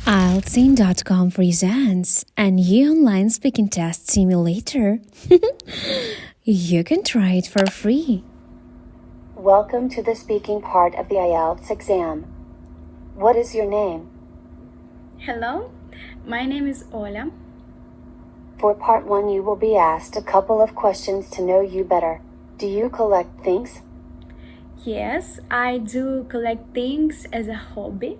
IELTS.com presents a new online speaking test simulator. You can try it for free. Welcome to the speaking part of the IELTS exam. What is your name? Hello, my name is Ola. For part 1, you will be asked a couple of questions to know you better. Do you collect things? Yes, I do collect things as a hobby.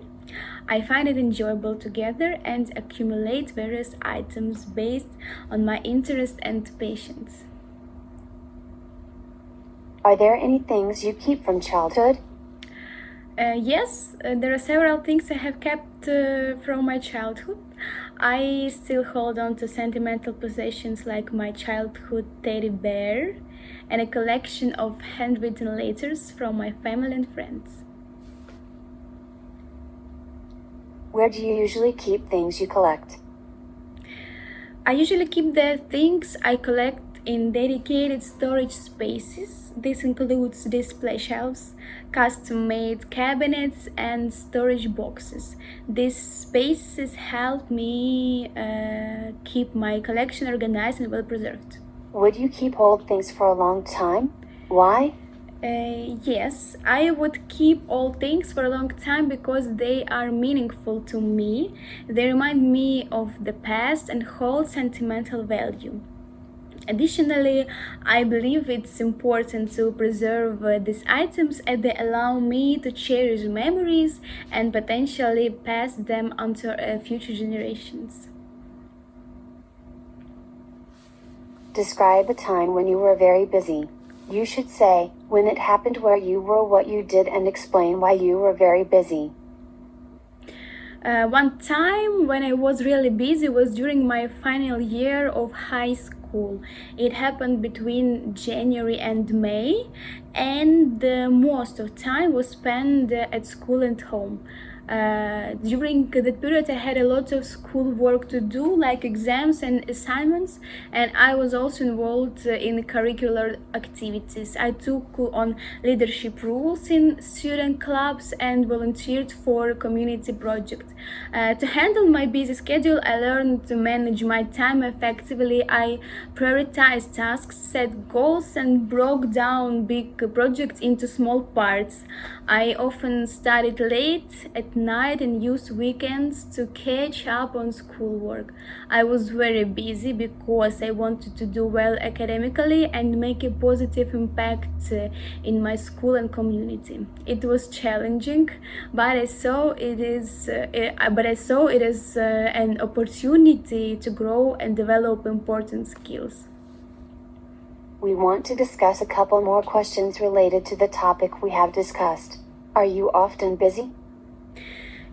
I find it enjoyable to gather and accumulate various items based on my interest and patience. Are there any things you keep from childhood? Yes, there are several things I have kept from my childhood. I still hold on to sentimental possessions like my childhood teddy bear and a collection of handwritten letters from my family and friends. Where do you usually keep things you collect? I usually keep the things I collect in dedicated storage spaces. This includes display shelves, custom-made cabinets, and storage boxes. These spaces help me keep my collection organized and well preserved. Would you keep old things for a long time? Why? Yes, I would keep all things for a long time because they are meaningful to me. They remind me of the past and hold sentimental value. Additionally, I believe it's important to preserve these items as they allow me to cherish memories and potentially pass them on to future generations. Describe a time when you were very busy. You should say when it happened, where you were, what you did, and explain why you were very busy. One time when I was really busy was during my final year of high school. It happened between January and May, and most of time was spent at school and home. During that period I had a lot of school work to do, like exams and assignments, and I was also involved in curricular activities. I took on leadership roles in student clubs and volunteered for community projects. To handle my busy schedule, I learned to manage my time effectively. I prioritized tasks, set goals, and broke down big projects into small parts. I often studied late at night and used weekends to catch up on schoolwork. I was very busy because I wanted to do well academically and make a positive impact in my school and community. It was challenging, but I saw it as an opportunity to grow and develop important skills. We want to discuss a couple more questions related to the topic we have discussed. Are you often busy?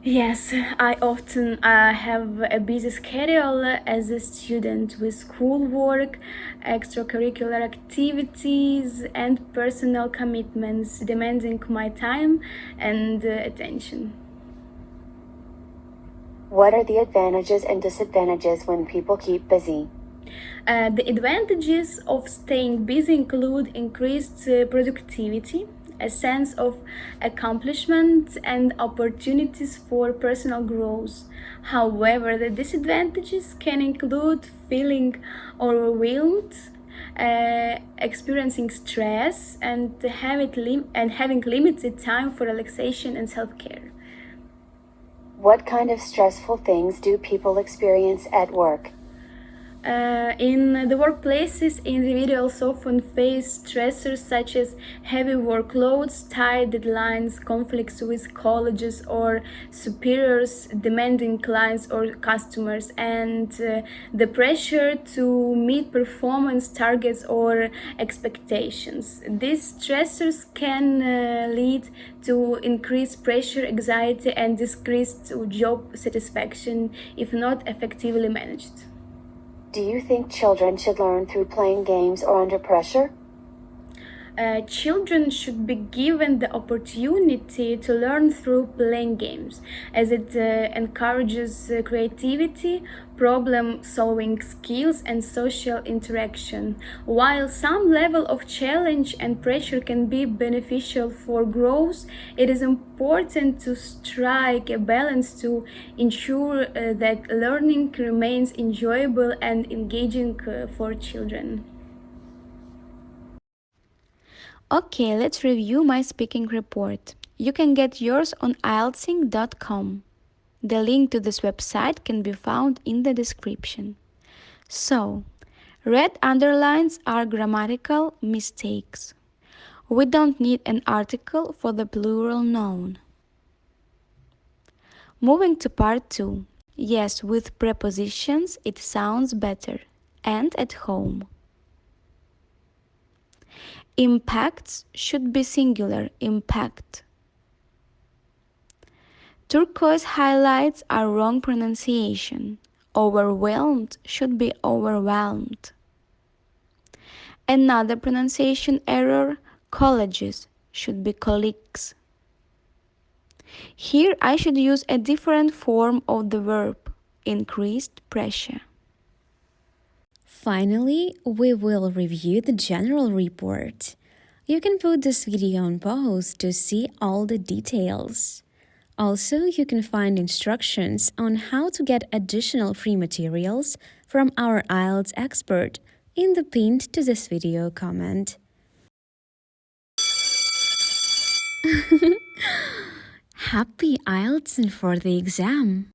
Yes, I often have a busy schedule as a student with schoolwork, extracurricular activities, and personal commitments demanding my time and attention. What are the advantages and disadvantages when people keep busy? The advantages of staying busy include increased productivity, a sense of accomplishment, and opportunities for personal growth. However, the disadvantages can include feeling overwhelmed, experiencing stress, and having limited time for relaxation and self-care. What kind of stressful things do people experience at work? In the workplaces, individuals often face stressors such as heavy workloads, tight deadlines, conflicts with colleagues or superiors, demanding clients or customers, and the pressure to meet performance targets or expectations. These stressors can lead to increased pressure, anxiety, and decreased job satisfaction if not effectively managed. Do you think children should learn through playing games or under pressure? Children should be given the opportunity to learn through playing games, as it encourages creativity, problem solving skills, and social interaction. While some level of challenge and pressure can be beneficial for growth, it is important to strike a balance to ensure that learning remains enjoyable and engaging for children. Okay, let's review my speaking report. You can get yours on IELTSing.com. The link to this website can be found in the description. So, red underlines are grammatical mistakes. We don't need an article for the plural noun. Moving to part 2. Yes, with prepositions it sounds better. And at home. Impacts should be singular, impact. Turquoise highlights are wrong pronunciation. Overwhelmed should be overwhelmed. Another pronunciation error, colleges, should be colleagues. Here I should use a different form of the verb, increased pressure. Finally, we will review the general report. You can put this video on pause to see all the details. Also, you can find instructions on how to get additional free materials from our IELTS expert in the pinned to this video comment. Happy IELTS for the exam!